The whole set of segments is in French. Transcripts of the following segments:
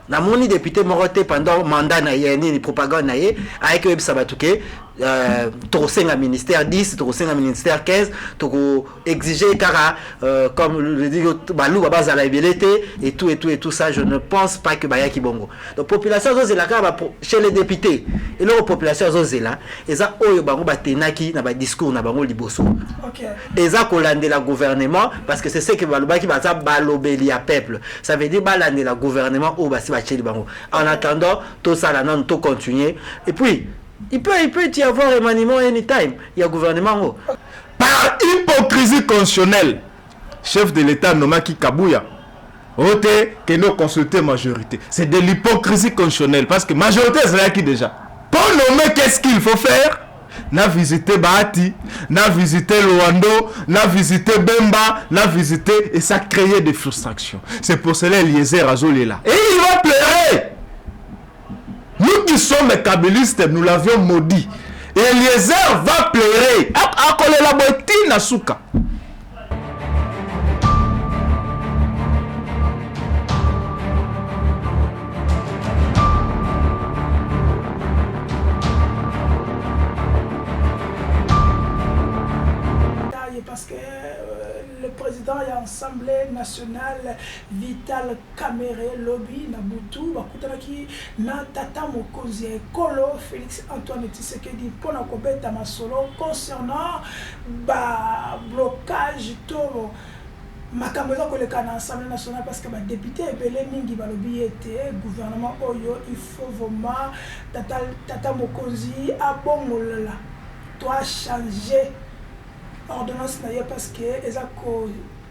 na moni député moroté pendant mandat na yeni propagande na ye avec web sabatuke tokosenga ministère 10 tokosenga ministère 15 toko exiger kara comme le dit balou baba la ébélité et tout ça. Je ne pense pas que baya kibongo donc population zozela kara chez les députés et leur population zozela eza oyo bango batenaki na ba discours na bango liboso eza kolande la gouvernement parce que c'est ce que balobaki baza balobeli ya peuple, ça veut dire balande la gouvernement ou basi bacheli bango. En attendant tout ça là non tout continuer et puis il peut y avoir un maniement anytime, il y a gouvernement. Par hypocrisie constitutionnelle, chef de l'État Nomaki Kabouya, ote que nous consulter majorité. C'est de l'hypocrisie constitutionnelle parce que majorité c'est là qui déjà. Pour nommer qu'est-ce qu'il faut faire? Na visiter Bahati, na visiter Luando, na visiter Bemba, na visiter et ça crée des frustrations. C'est pour cela Eliezer Azoli là. Et il va pleurer. Nous qui sommes kabylistes, nous l'avions maudit. Et Eliezer va pleurer. Akole la boîte na souka. Parce que le président et l'Assemblée nationale Vital Kamerhe lobby Nabutu bakutanaki na tata mokonzi ekolo Félix Antoine Tshisekedi pona kobeta masolo concernant ba blocage to makambo za koleka na Assemblée nationale parce que ba député ebele mingi balobi ete gouvernement oyo il faut vraiment tata mokonzi abongola doit changer ordonnance na parce que ezako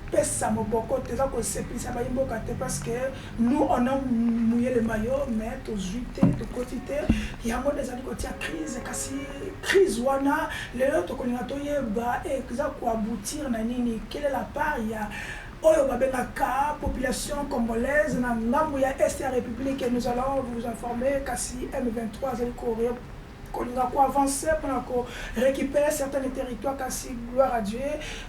pesa moboko teza ko sepisa ba imboka te parce que nous on a mouillé le maillot mais to juité de quotité yango des années côté crise kasi crise wana lelo to kolinga to yeba ezako aboutir na nini quelle est la part ya oyo babengaka population congolaise na ngambo ya est ya république et nous allons vous informer kasi M23 zali courir qu'on a avancé pour récupérer certains territoires kasi gloire à Dieu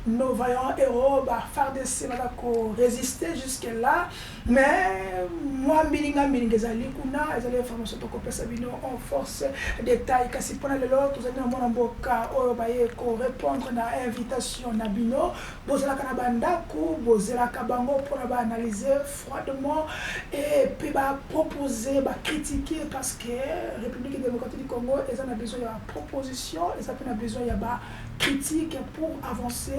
nos vaillants héros faire des sénats résister jusque là mais moi milinga ezali kuna ezali information to kopesa bino en force détail kasi pona lelo tozali na mona mboka oyo baye ko répondre na invitation na bino bozela kana bandako bozela kabango pona ba analyser froidement et puis ba proposer ba critiquer parce que République démocratique du Congo ils ont besoin de proposition, ils ont besoin de critique pour avancer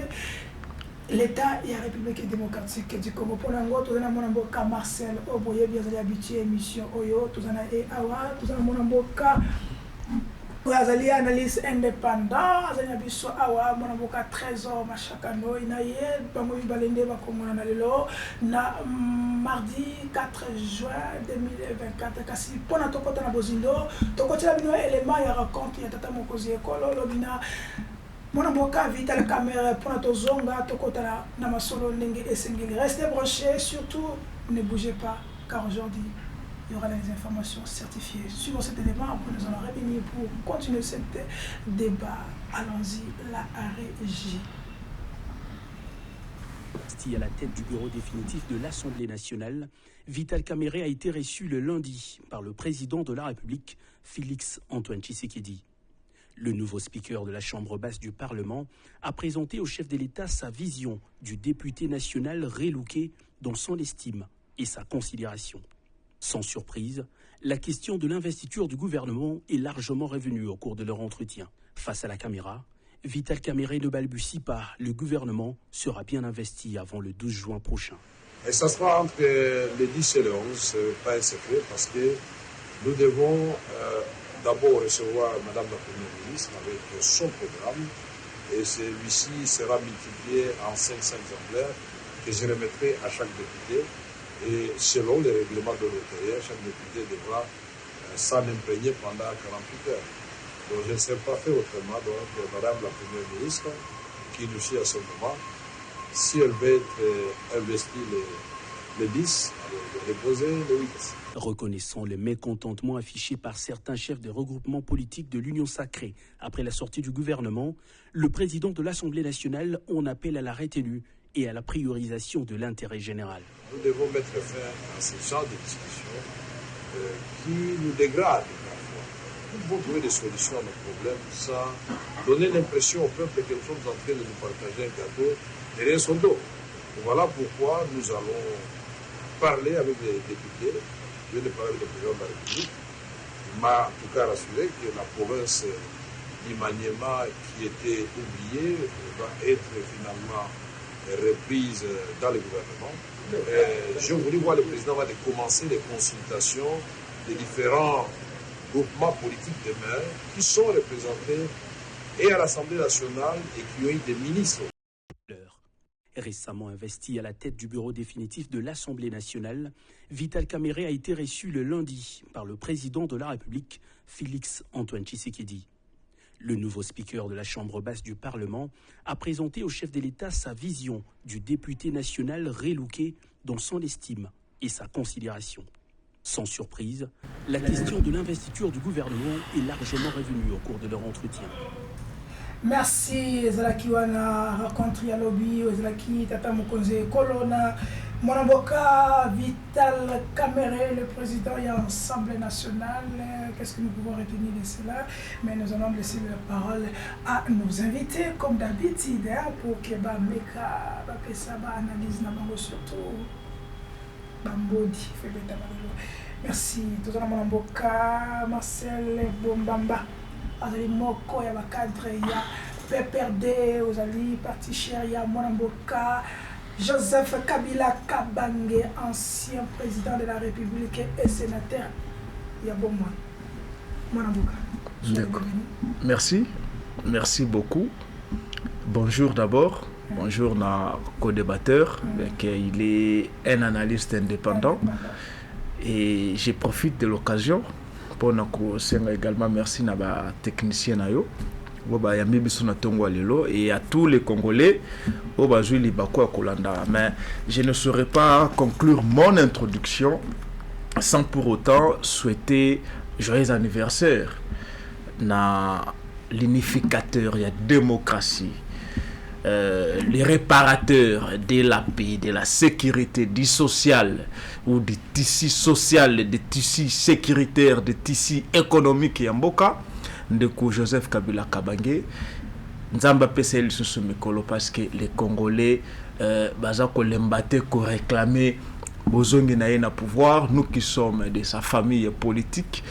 l'État et la République démocratique du Congo. Pour l'ango, tout le monde a Marcel Oboye, bien habitué émission Oyo, tout le monde a Awa, tout le monde a Azali analyse indépendant, azali biso awa mona boka trésor machakano inaye bango balende bakomona na lelo na mardi 4 juin 2024 kasi pona tokota na bozindo tokotela bino élément ya raconte ya tata mokozi ekolo lobina mona boka Vital Kamerhe pona tozonga tokota na masolo ndenge esengeli. Restez branchés, surtout ne bougez pas car aujourd'hui il y aura les informations certifiées. Suivant cet élément, après nous allons revenir pour continuer ce débat. Allons-y, la régie. À la tête du bureau définitif de l'Assemblée nationale, Vital Kamerhe a été reçu le lundi par le président de la République, Félix Antoine Tshisekedi. Le nouveau speaker de la Chambre basse du Parlement a présenté au chef de l'État sa vision du député national relooké dans son estime et sa considération. Sans surprise, la question de l'investiture du gouvernement est largement revenue au cours de leur entretien. Face à la caméra, Vital Kamerhe ne balbutie pas. Le gouvernement sera bien investi avant le 12 juin prochain. Et ça sera entre le 10 et le 11, ce n'est pas un secret, parce que nous devons d'abord recevoir Madame la Première ministre avec son programme, et celui-ci sera multiplié en 500 exemplaires que je remettrai à chaque député. Et selon les règlements de l'intérieur, chaque député devra s'en imprégner pendant 48 heures. Donc je ne sais pas fait autrement. Donc Madame la Première ministre, qui nous suit à ce moment, si elle veut être investie le 10, elle va déposer le 8. Reconnaissant le mécontentement affiché par certains chefs de regroupements politiques de l'Union sacrée après la sortie du gouvernement, le président de l'Assemblée nationale en appelle à la retenue et à la priorisation de l'intérêt général. Nous devons mettre fin à ce genre de discussion qui nous dégradent parfois. Nous devons trouver des solutions à nos problèmes sans donner l'impression au peuple que nous sommes en train de nous partager un gâteau derrière son dos. Voilà pourquoi nous allons parler avec les députés. Je vais parler avec le président de la République. Il m'a en tout cas rassuré que la province d'Imaniema, qui était oubliée, va être finalement reprise dans le gouvernement. Je voulais voir le président va commencer les consultations des différents groupements politiques de maires qui sont représentés et à l'Assemblée nationale et qui ont eu des ministres. Récemment investi à la tête du bureau définitif de l'Assemblée nationale, Vital Kamerhe a été reçu le lundi par le président de la République, Félix Antoine Tshisekedi. Le nouveau speaker de la Chambre basse du Parlement a présenté au chef de l'État sa vision du député national relouqué dans son estime et sa considération. Sans surprise, la question de l'investiture du gouvernement est largement revenue au cours de leur entretien. Merci ezalaki wana rencontre ya lobby ezalaki tata mokonzi ekolo na mwanamboka Vital Kamerhe, le président de l'Assemblée nationale. Qu'est-ce que nous pouvons retenir de cela? Mais nous allons laisser la parole à nos invités comme d'habitude pour que bameka bapesa ba analyse na bango surtout bambodi febeta bango. Merci tozana mwanamboka Marcel Bombamba azali moko ya bakadre ya PPRD ozali parti cher ya mwanamboka Joseph Kabila Kabange, ancien président de la République et sénateur ya bomwa mwanamboka. Merci beaucoup. Bonjour d'abord. Bonjour na co-débatteur, il est un analyste indépendant et je profite de l'occasion pour nous également merci na ba technicien na yo boba yambi biso na tongo lelo et à tous les Congolais boba jui libako ya kolanda. Mais je ne saurais pas conclure mon introduction sans pour autant souhaiter joyeux anniversaire na l'unificateur ya démocratie, les réparateurs de la paix, de la sécurité, du social ou du tissu social, des tissus sécuritaires, des tissus économiques et mboka ndeko Joseph Kabila Kabange nzamba pesa ili susu mikolo parce que les Congolais baza ko lembate ko réclamer bozongi na na pouvoir. Nous qui sommes de sa famille politique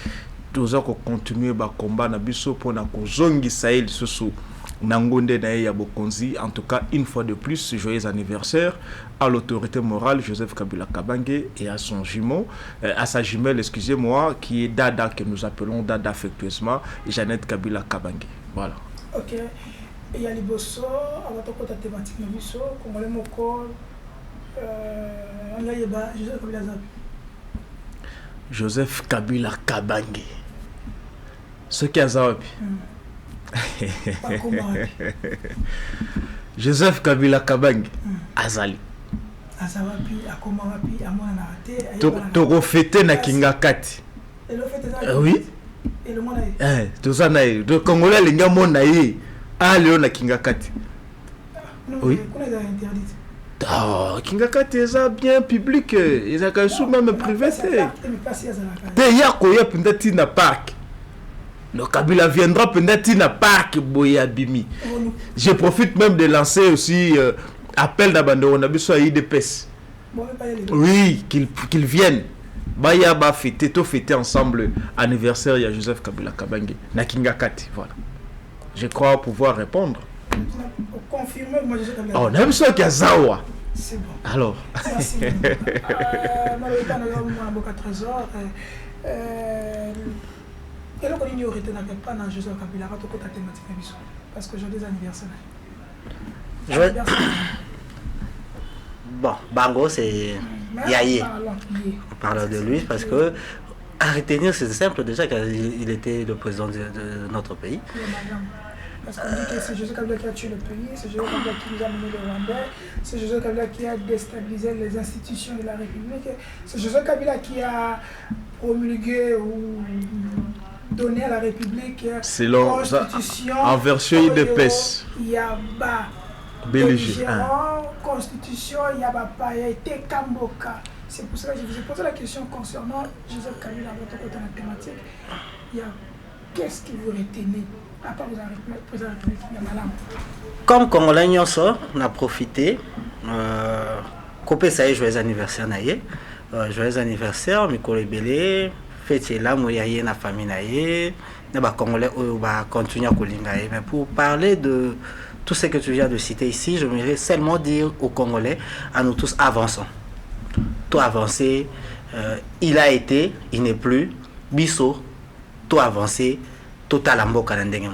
nous allons continuer ba combat na biso pona ko zongi saïl susu Nangonde na ya bokonzi. En tout cas, une fois de plus, joyeux anniversaire à l'autorité morale Joseph Kabila Kabange et à son jumeau, à sa jumelle, excusez-moi, qui est Dada, que nous appelons Dada affectueusement, Jeannette Kabila Kabange. Voilà. Ok. Et il y a les bosso, à votre côté thématique de bosso, Congolais Moko, Joseph Kabila Zabi. Joseph Kabila Kabange. Ce qui a Zabi. Joseph Kabila Kabange Azali Toko fêté na Kingakati. Oui. Tout ça na le Congolais linga mona yi a leo na Kingakati. Oui. Kingakati est bien public, ils ont quand même privé. Te yako ya pendati na parc. Le Kabila viendra peut-être dans parc Boyabimi. Je profite même de lancer aussi appel d'abandon. On a besoin d'IDPS. Oui, qu'ils viennent. Baya ba fêter, tout fêter ensemble anniversaire de Joseph Kabila Kabange na Kingakati. Voilà. Je crois pouvoir répondre. Confirmez, moi je sais Kabila. On a besoin qu'il y a Zawa. C'est bon. Alors. Merci. Trésor. Et là, on n'y aurait pas dans Joseph Kabila parce que j'ai des anniversaires. Bon, Bango, c'est Yaye. On parle de lui parce que, à retenir, c'est simple déjà qu'il était le président de notre pays. Parce qu'on dit que c'est Joseph Kabila qui a tué le pays, c'est Joseph Kabila qui nous a mené le Rwandais, c'est Joseph Kabila qui a déstabilisé les institutions de la République, c'est Joseph Kabila qui a promulgué ou donné à la République selon constitution en version IDPS. Il y a belligérant constitution, il y a été Kamboka. C'est pour cela que je vous ai posé la question concernant Joseph Kabila, votre côté de la thématique. Il y a qu'est-ce qui vous retenez à part vous arrêter président de la République Madame. Comme Congolais, on a profité. Coupé ça y est, joyeux anniversaire naïe. Joyeux anniversaire, Mikolo Belé. Fête là, moi y na famille naïe. Les Congolais va continuer à colingaï. Mais pour parler de tout ce que tu viens de citer ici, je voudrais seulement dire aux Congolais, à nous tous, avançons. Tout avancé, il a été, il n'est plus. Bisso, tout avancé, total en boca d'Andengé.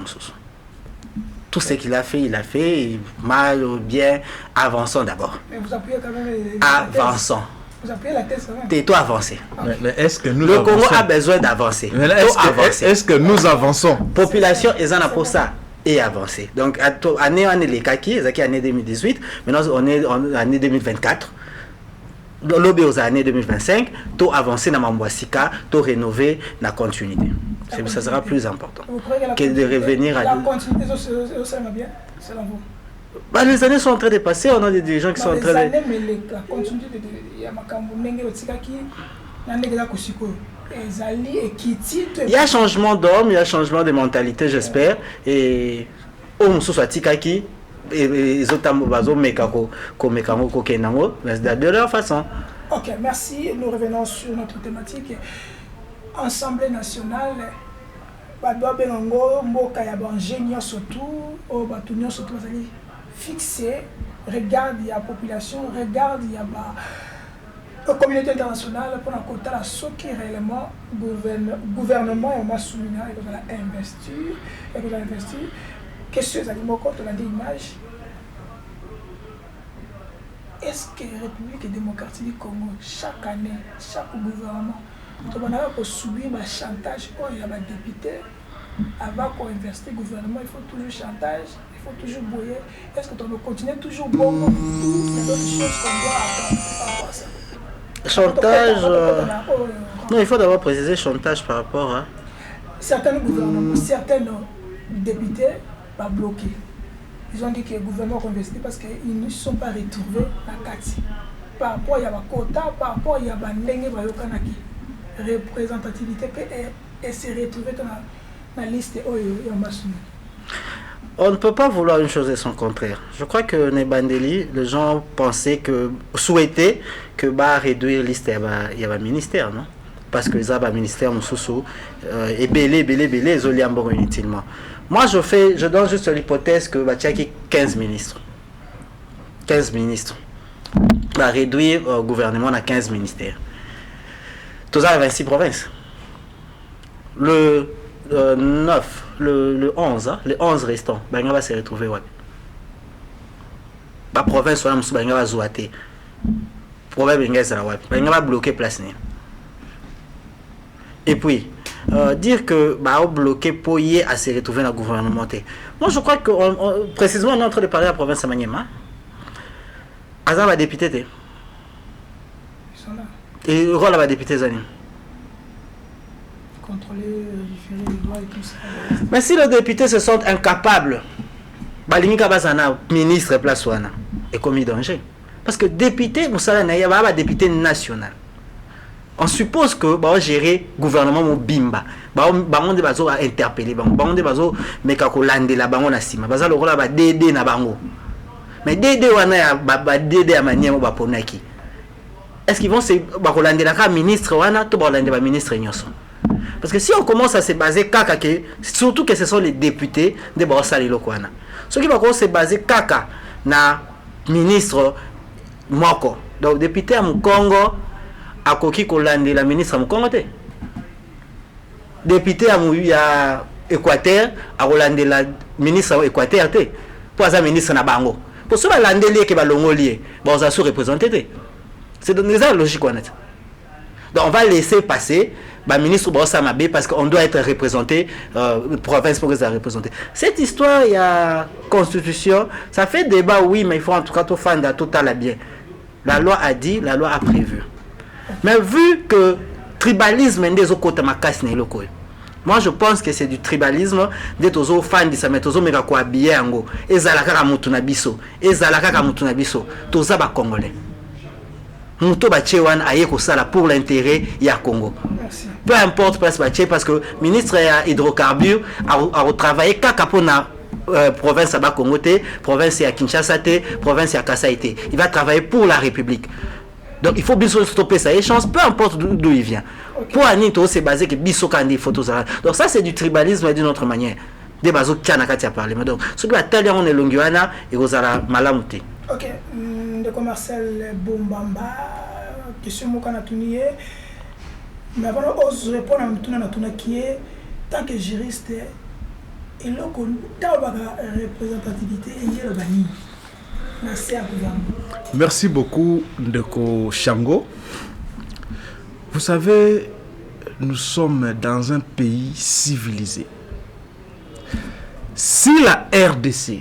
Tout ce qu'il a fait, il a fait. Mal ou bien, avançons d'abord. Mais vous appuyez quand même avançons. Vous appuyez la thèse quand même. T'es tout avancé. Mais est-ce que nous Le avançons? Congo a besoin d'avancer. Est-ce que nous avançons? Population, ils en ont pour ça. Et avancer. Donc, année on est les kaki, c'est année 2018. Maintenant, on est en année 2024. L'obé aux années 2025, tout avancer dans Mambouassika, tout rénover la continuité. Ça sera plus important que de revenir à... La continuité, ça va bien, selon vous? Bah, les années sont en train de passer, on a des gens qui sont en train de... Les années, mais la continuité de Yamakambu, Nenge, Otsikaki, Nandega Kosiko, Ezali et Kiti... Il y a changement d'homme, il y a changement de mentalité, j'espère. Et... Oum soit Tikaki, et les autres de leur façon. Ok, merci. Nous revenons sur notre thématique. Assemblée nationale, Badwa Benongo, Mboka Yabangénion surtout, au Batunion surtout, fixé, regarde la population, regarde la communauté internationale pour la quota la ce qui réellement gouvernement et Massoumina et vous allez investir. Qu'est-ce que vous avez contre la image? Est-ce que la République démocratique du Congo, chaque année, chaque gouvernement, on a subir un chantage quand il y a des députés, avant qu'on investisse le gouvernement, il faut toujours chantage, il faut toujours bouiller. Est-ce que on continue toujours bon? Il y a d'autres choses qu'on doit attendre par rapport à ça. Chantage. Non, il faut d'abord préciser chantage par rapport à. Certains gouvernements, certains députés vont bloquer. Ils ont dit que le gouvernement a investi parce qu'ils ne sont pas retrouvés à Kati. Par rapport à la quota, par rapport à la représentativité et se retrouver dans la liste de Massoumi. On ne peut pas vouloir une chose et son contraire. Je crois que Nebandeli, les gens pensaient souhaitaient que réduire la liste, il y a un ministère, non? Parce que les un ministère, et belé, ils ont inutilement. Moi, je donne juste l'hypothèse que il y a 15 ministres. 15 ministres. Va réduire le gouvernement à 15 ministères. Tout ça, 26 provinces. Le 9, le 11, les 11 restants, on va se retrouver. La province, on va zouater. Problème, on va bloquer place. Et puis, dire que bloquer pour y à se retrouver dans le gouvernement. Moi, je crois que précisément, on est en train de parler de la province de Maniema. Azam va député. Ils sont là. Et le rôle va député Zani. Contrôler, différer les droits et tout ça. Mais si les députés se sentent incapables, Balinga Bazana, ministre place Wana, est commis danger. Parce que député, Moussala Naya, va député national. On suppose que gérer le gouvernement Bimba. On va interpeller, on va lande la bango na sima. Baza le rôle va DD na bango. Mais DD wana ba DD à manière ba ponaki. Est-ce qu'ils vont se lande la ministre wana to ba lande ba ministre nyoso? Parce que si on commence à se baser kaka que surtout que ce sont les députés de Baosali Lokwana. Ceux qui vont se baser kaka na ministre moko. Donc député à Congo a koki kolande la ministre à Congo te. Député à Équateur a kolande la ministre Équateur te. Pour ça ministre na bango. Pour cela lande lié que ba longolié, ba za sous représenter. C'est dans les logique honnête. Donc on va laisser passer ministre Bossamabé parce qu'on doit être représenté, province pour être représenté. Cette histoire, il y a constitution, ça fait débat, oui, mais il faut en tout cas tout fan de tout à la bien. La loi a dit, la loi a prévu. Mais vu que tribalisme est des autres moi je pense que c'est du tribalisme d'être aux fans de ça, mais aux mega quoi bien ngo. Ezalaka ka mutu na biso, ezalaka ka mutu na biso, toza ba congolais. muto batie wana aye kosala pour l'intérêt ya Congo. Merci. Peu importe place batie, parce que ministre ya hydrocarbures a retravaillé kaka pona province à Congo te, province à Kinshasa te, province à Kasai te. Il va travailler pour la République. Donc il faut bien stopper ça échange, peu importe d'où il vient. Okay. Pour Anito, c'est basé que Bisso Kandi photos. Donc ça c'est du tribalisme d'une autre manière. Des bazo tiana katia parlement. Donc ce que la talia on est longuana et Rosala Malamuti. OK, de commercial Bombamba, question mo kana tunié. Mais avant ose répondre à tuna na tuna qui est tant que juriste et là qu'on tabaga représentativité et le bani. Merci beaucoup, Ndeko Shango. Vous savez, nous sommes dans un pays civilisé. Si la RDC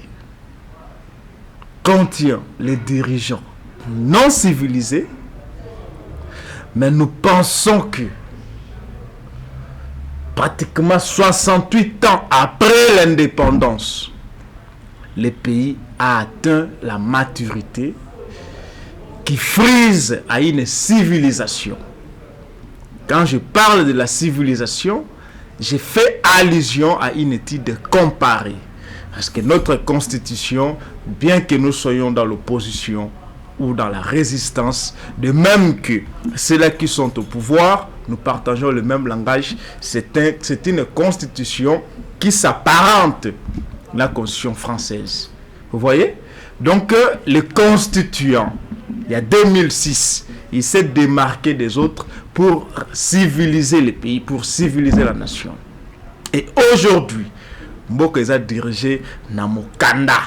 contient les dirigeants non civilisés, mais nous pensons que pratiquement 68 ans après l'indépendance, le pays a atteint la maturité qui frise à une civilisation. Quand je parle de la civilisation, j'ai fait allusion à une étude comparée. Parce que notre constitution, bien que nous soyons dans l'opposition ou dans la résistance, de même que ceux-là qui sont au pouvoir, nous partageons le même langage. C'est une constitution qui s'apparente à la constitution française. Vous voyez? Donc, le constituant, il y a 2006, il s'est démarqué des autres pour civiliser le pays, pour civiliser la nation. Et aujourd'hui, Mboka a dirigé na Mokanda.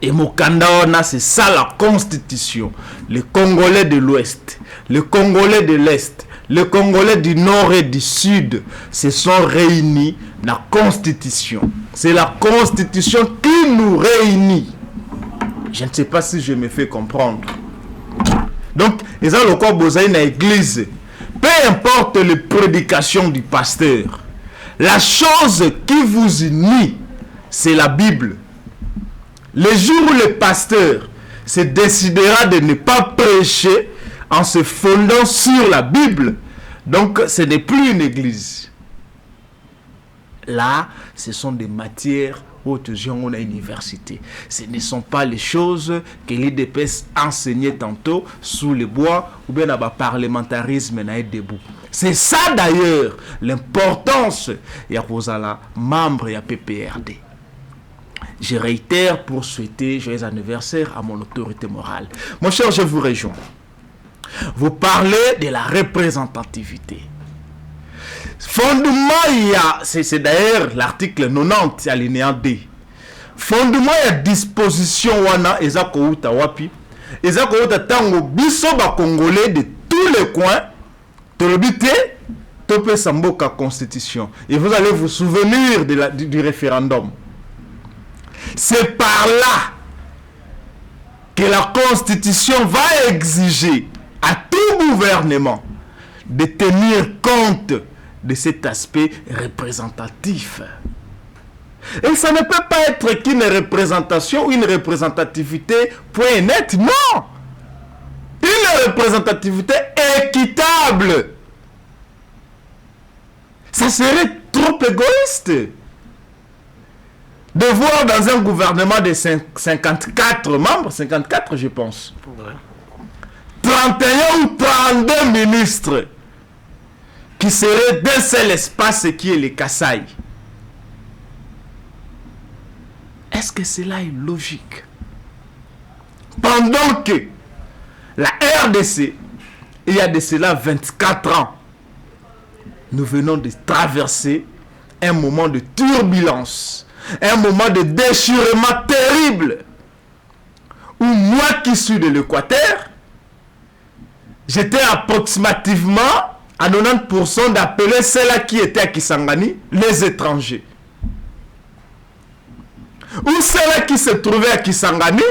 Et Mokanda, c'est ça la constitution. Les Congolais de l'Ouest, les Congolais de l'Est, les Congolais du Nord et du Sud se sont réunis dans la constitution. C'est la constitution qui nous réunit. Je ne sais pas si je me fais comprendre. Donc, ils ont le corps besoin dans l'église. Peu importe les prédications du pasteur, la chose qui vous unit, c'est la Bible. Le jour où le pasteur se décidera de ne pas prêcher en se fondant sur la Bible, donc ce n'est plus une église. Là, ce sont des matières hautes gens à l'université. Ce ne sont pas les choses que l'IDPS enseignait tantôt sous les bois ou bien dans le parlementarisme debout. C'est ça d'ailleurs l'importance de la membre de la PPRD. Je réitère pour souhaiter joyeux anniversaire à mon autorité morale. Mon cher, je vous rejoins. Vous parlez de la représentativité. Fondement, il y a, c'est d'ailleurs l'article 90 alinéa D. Fondement, il y a disposition wana ezako uta wapi. Ezako uta tango biso ba congolais de tous les coins. Tolobité, topé samboka constitution. Et vous allez vous souvenir du référendum. C'est par là que la constitution va exiger à tout gouvernement de tenir compte de cet aspect représentatif. Et ça ne peut pas être qu'une représentation ou une représentativité point net, non. Une représentativité équitable. Ça serait trop égoïste de voir dans un gouvernement de 54 membres, 54 je pense, 31 ou 32 ministres qui seraient d'un seul espace qui est le Kasai. Est-ce que cela est logique? Pendant que la RDC, il y a de cela 24 ans, nous venons de traverser un moment de turbulence, un moment de déchirement terrible, où moi qui suis de l'Équateur, j'étais approximativement à 90% d'appeler ceux-là qui étaient à Kisangani les étrangers. Ou ceux-là qui se trouvaient à Kisangani,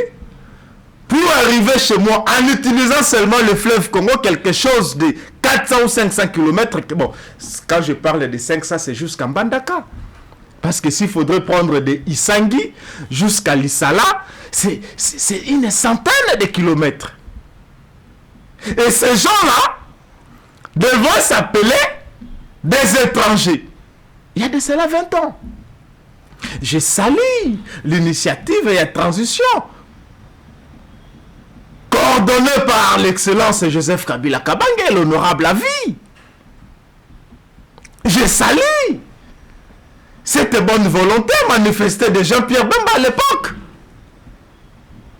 pour arriver chez moi en utilisant seulement le fleuve Congo, quelque chose de 400 ou 500 km. Bon, quand je parle de 500, c'est jusqu'à Mbandaka. Parce que s'il faudrait prendre de Isangi jusqu'à Lissala, c'est une centaine de kilomètres. Et ces gens-là devaient s'appeler des étrangers. Il y a de cela 20 ans. J'ai salé l'initiative et la transition coordonnée par l'excellence Joseph Kabila Kabange, l'honorable à vie. J'ai salé cette bonne volonté manifestée de Jean-Pierre Bemba à l'époque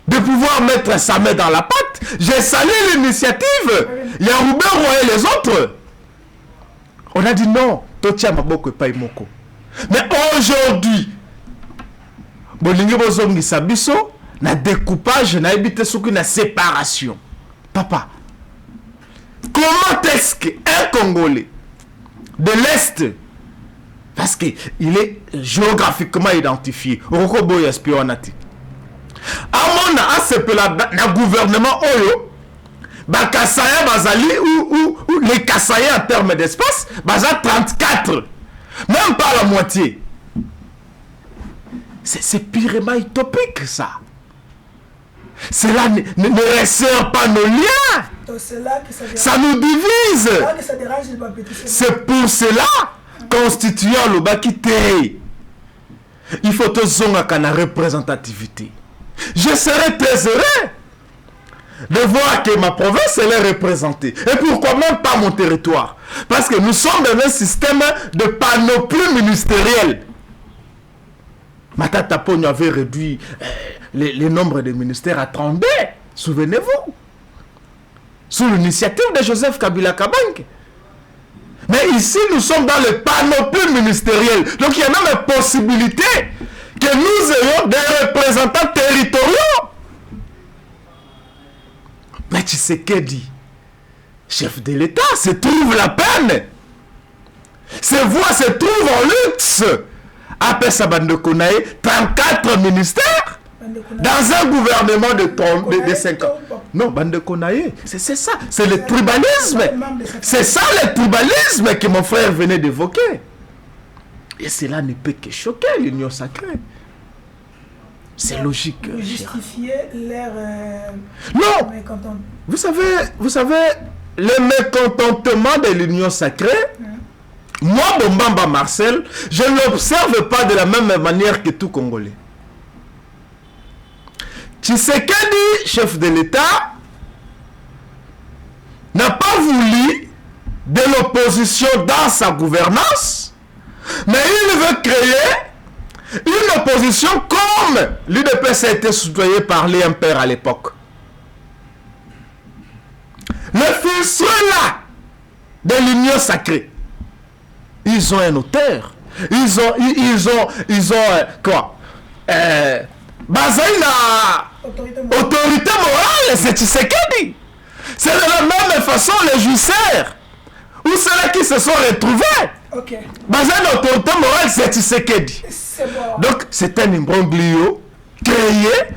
de pouvoir mettre sa main dans la pâte. J'ai salé l'initiative. Il y a Roubert et les autres. On a dit non, Totia Maboko pas Moko. Mais aujourd'hui, Bolingi Bozongi Sabiso, na découpage, na évité ce qu'une séparation. Papa, comment est-ce qu'un Congolais de l'Est, parce qu'il est géographiquement identifié, Rokobo Yaspionati, Amona a sepelé na gouvernement Oyo, Bakasaya Bazali ou les Kasaya en termes d'espace, Baza 34, même pas la moitié. C'est purement utopique ça. Cela ne resserre pas nos liens. Ça nous divise. C'est pour cela, constituant le Bakité, il faut tous la représentativité. Je serais très heureux de voir que ma province est représentée. Et pourquoi même pas mon territoire? Parce que nous sommes dans un système de panoplie ministérielle. Matata Pogno avait réduit le nombre de ministères à 32. Souvenez-vous. Sous l'initiative de Joseph Kabila Kabange. Mais ici, nous sommes dans le panoplie ministériel. Donc il y a même la possibilité que nous ayons des représentants territoriaux. Mais Tshisekedi, chef de l'État, se trouve la peine. Ses voix se trouvent en luxe. Après ça, Bande Konaé, 34 ministères dans un gouvernement de 5 ans. Non, Bande Konaé, c'est ça. C'est le tribalisme. C'est ça le tribalisme que mon frère venait d'évoquer. Et cela ne peut que choquer l'union sacrée. C'est logique. Vous justifiez leur... non. Vous savez, le mécontentement de l'union sacrée, moi, Bombamba Marcel, je ne l'observe pas de la même manière que tout Congolais. Tshisekedi, chef de l'État, n'a pas voulu de l'opposition dans sa gouvernance, mais il veut créer une opposition comme l'UDPS a été soutenue par l'IMPR à l'époque. Le fils là de l'union sacrée. Ils ont un auteur. Ils ont quoi? Bazaïna autorité morale, c'est Tshisekedi. C'est de la même façon les jusseurs ou ceux-là qui se sont retrouvés. Ok. Bazaïna autorité morale, c'est Tshisekedi. Bon. Donc c'est un imbroglio créé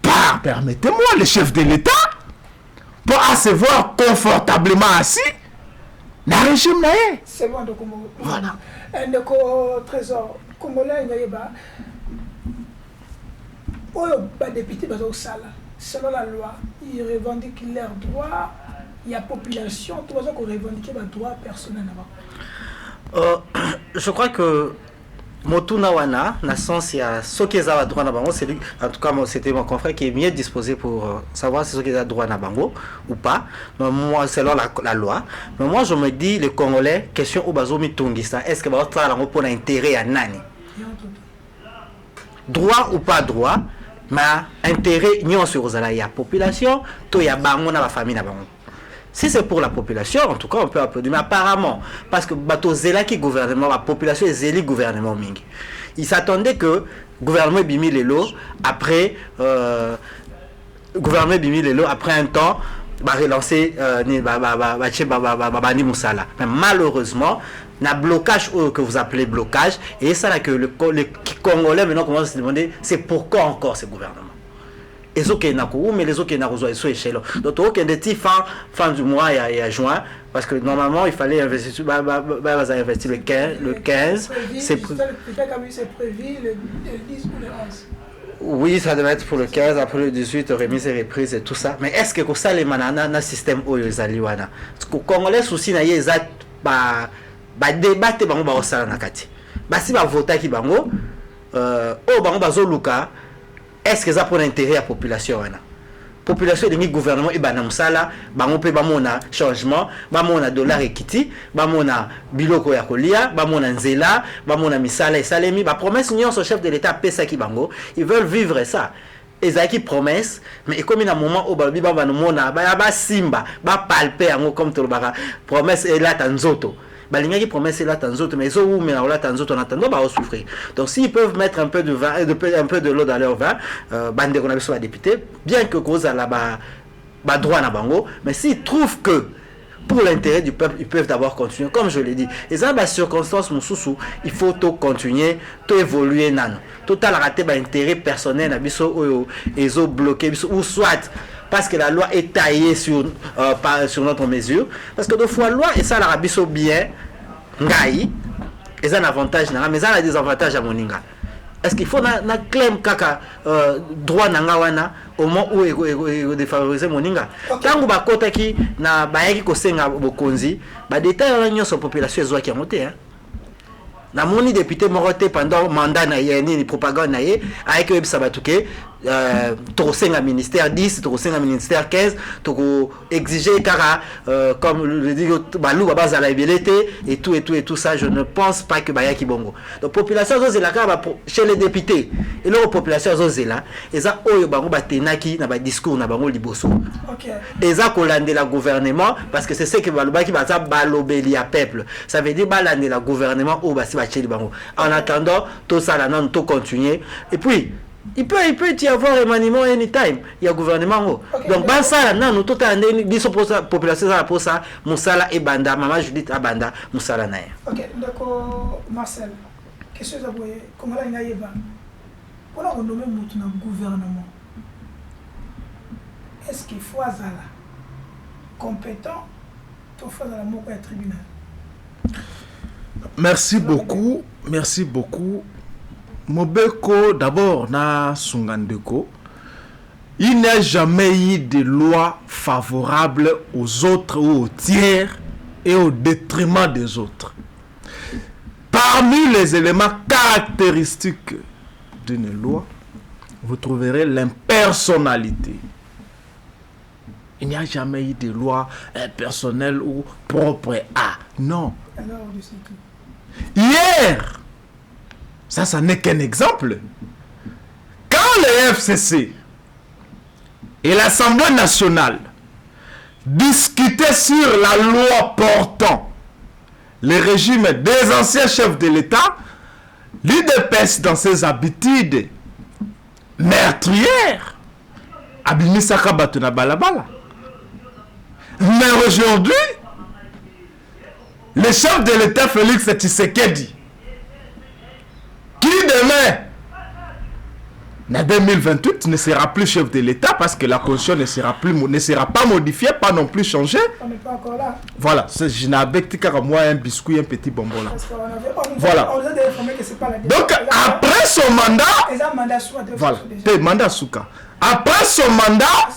par, permettez-moi, le chef de l'État pour se voir confortablement assis. C'est bon, donc voilà. Un trésor congolais, les députés selon la loi, ils revendiquent leurs droits. Il y a population, tout le monde revendique leurs droits personnels. Je crois que Motuna Wana, na sens il y a ce qui est à droit na bango, c'est lui, en tout cas c'était mon confrère qui est mieux disposé pour savoir si ce qui est à droit na bango ou pas. Mais moi selon la loi, mais moi je me dis les Congolais question au bazomi tungisa, est-ce que va faire pour l'intérêt à nani? Droit ou pas droit, mais intérêt nyon sur la population, to ya bango na la famille na bango. Si c'est pour la population, en tout cas, on peut applaudir. Mais apparemment, parce que bateau zéla qui gouvernement, la population est zéli gouvernement mingi. Ils s'attendaient que gouvernement bimi lelo après gouvernement bimi lelo après un temps va relancer Bani Moussala. Mais malheureusement, na blocage que vous appelez blocage et ça là que les Congolais maintenant commencent à se demander c'est pourquoi encore ce gouvernement. Et ceux qui n'ont mais les autres qui n'ont pas échelon. Donc au des fin du mois il y a juin parce que normalement il fallait investir investir le 15 c'est prévu le 10 ou le 11. Oui, ça devait être pour le 15, après le 18, remise et reprise et tout ça. Mais est-ce que ça, les manana, na système oyo ezali wana? Parce que Congolais souci na ye ezat ba débattre bango ba osala na kati. Ba si ba voter ki bango o bango bazo luka, est-ce que ça pour l'intérêt à la population wana? Population de gouvernement et bana musala bango pe bamona changement bamona dollar ekiti bamona biloko ya kolia bamona nzela bamona misala esalemi ba promesse nyonso chef de l'état pesa ki bango ils veulent vivre ça ezaki promesse mais comme na moment au balobi bana mona ba simba ba palper yango comme tolobaka promesse et là tanzoto balingaki promesse là tanzoto mais zo mais là tanzoto en attendant ba souffrir. Donc s'ils peuvent mettre un peu de vin un peu de l'eau dans leur vin bande qu'on a besoin député bien que cause à la ba droit na bango mais s'ils trouvent que pour l'intérêt du peuple ils peuvent d'abord continuer comme je l'ai dit et ça ba circonstance mususu il faut tout continuer tout évoluer nano total raté ba intérêt personnel na biso oyo ezo bloquer biso ou soit parce que la loi est taillée sur notre mesure parce que deux fois loi et ça la biso bien ngai et ça un avantage mais ça a des avantages à moninga. Est-ce qu'il faut na claim kaka droit nanga wana au moment où e défavoriser moninga tangu bakota ki na bayaki kosenga bokonzi ba détail la nyonso population ezwa ki monter hein na moni député moroté pendant mandat na yeni ni propagande na ye avec web sabatuke tokosenga ministère 10 tokosenga ministère 15 toko exiger kara comme le dit balou baba la ébélité et tout ça je ne pense pas que bayaki bongo donc population zo zela kara chez les députés et leur population zo zela eza oyo bango batenaki na ba discours na bango liboso OK eza kolandela gouvernement parce que c'est ce que balobaki baza balobeli à peuple ça veut dire balandela gouvernement ou basi bacheli bango en attendant tout ça là non tout continuer et puis il peut y avoir un remaniement anytime il y a gouvernement okay, donc bah ça là non tout à biso population ça pour ça musala et banda maman Judith abanda musala na. OK d'accord Marcel question ça boye comment là ngayeba pour on nommer mutu na gouvernement est-ce qu'il faut azala compétent pour faire la moko à tribunal. Merci beaucoup Mobeko d'abord na Sungandeko il n'y a jamais eu de loi favorable aux autres ou aux tiers et au détriment des autres. Parmi les éléments caractéristiques d'une loi, vous trouverez l'impersonnalité. Il n'y a jamais eu de loi personnelle ou propre à. Non. Hier, ça n'est qu'un exemple. Quand le FCC et l'Assemblée nationale discutaient sur la loi portant le régime des anciens chefs de l'État, l'UDPS dans ses habitudes meurtrières abimisaka bato na balabala. Mais aujourd'hui, le chef de l'État Félix Tshisekedi, qui demain, en 2028, ne sera plus chef de l'État parce que la constitution ne sera pas modifiée, pas non plus changée. On n'est pas encore là. Voilà, je n'ai pas moi un biscuit, un petit bonbon là. Voilà. On nous a informé que c'est pas la donc après son mandat, voilà, mandat Souka. Après son mandat,